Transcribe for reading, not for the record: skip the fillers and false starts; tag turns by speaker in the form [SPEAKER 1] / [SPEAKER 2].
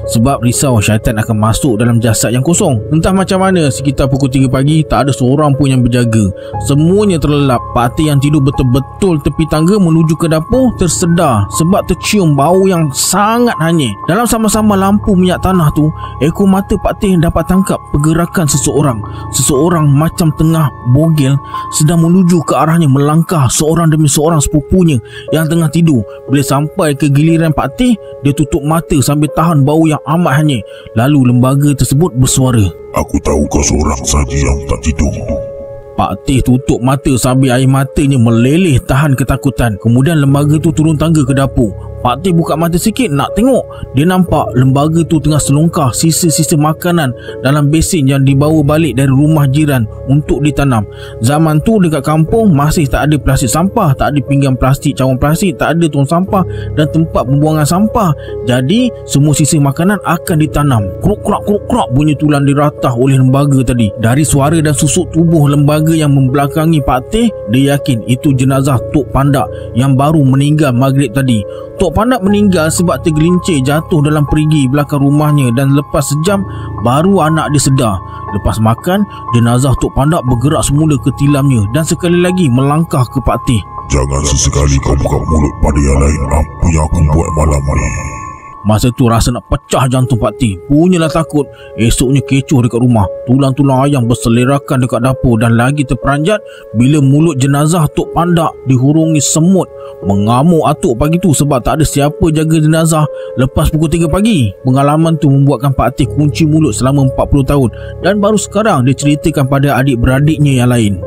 [SPEAKER 1] sebab risau syaitan akan masuk dalam jasad yang kosong. Entah macam mana, sekitar pukul 3 pagi tak ada seorang pun yang berjaga. Semuanya terlelap. Pak Teh yang tidur betul-betul tepi tangga menuju ke dapur tersedar sebab tercium bau yang sangat hanyir. Dalam sama-sama lampu minyak tanah tu, ekor mata Pak Teh dapat tangkap pergerakan seseorang. Seseorang macam tengah bogel sedang menuju ke arahnya, melangkah seorang demi seorang sepupunya yang tengah tidur. Bila sampai ke giliran Pak Teh, dia tutup mata sambil tahan bau yang amat hanyir. Lalu lembaga tersebut bersuara,
[SPEAKER 2] "Aku tahu kau seorang saja yang tak tidur."
[SPEAKER 1] Pak Teh tutup mata sambil air matanya meleleh tahan ketakutan. Kemudian lembaga tu turun tangga ke dapur. Pak Teh buka mata sikit nak tengok. Dia nampak lembaga tu tengah selongkar sisa-sisa makanan dalam besin yang dibawa balik dari rumah jiran untuk ditanam. Zaman tu dekat kampung masih tak ada plastik sampah, tak ada pinggan plastik, cawan plastik, tak ada tong sampah dan tempat pembuangan sampah. Jadi semua sisa makanan akan ditanam. Kruk-kruk bunyi tulang diratah oleh lembaga tadi. Dari suara dan susuk tubuh lembaga yang membelakangi Pak Teh, dia yakin itu jenazah Tok Pandak yang baru meninggal maghrib tadi. Tok Pandak meninggal sebab tergelincir jatuh dalam perigi belakang rumahnya dan lepas sejam baru anak dia sedar. Lepas makan, jenazah Tok Pandak bergerak semula ke tilamnya dan sekali lagi melangkah ke Pak Teh.
[SPEAKER 2] "Jangan sesekali kau buka mulut pada yang lain apa yang aku buat malam ni."
[SPEAKER 1] Masa tu rasa nak pecah jantung Pak Teh. Punyalah takut. Esoknya kecoh dekat rumah. Tulang-tulang ayam berselerakan dekat dapur dan lagi terperanjat bila mulut jenazah Tok Pandak dihurungi semut. Mengamuk atuk pagi tu sebab tak ada siapa jaga jenazah lepas pukul 3 pagi. Pengalaman tu membuatkan Pak Teh kunci mulut selama 40 tahun dan baru sekarang dia ceritakan pada adik-beradiknya yang lain.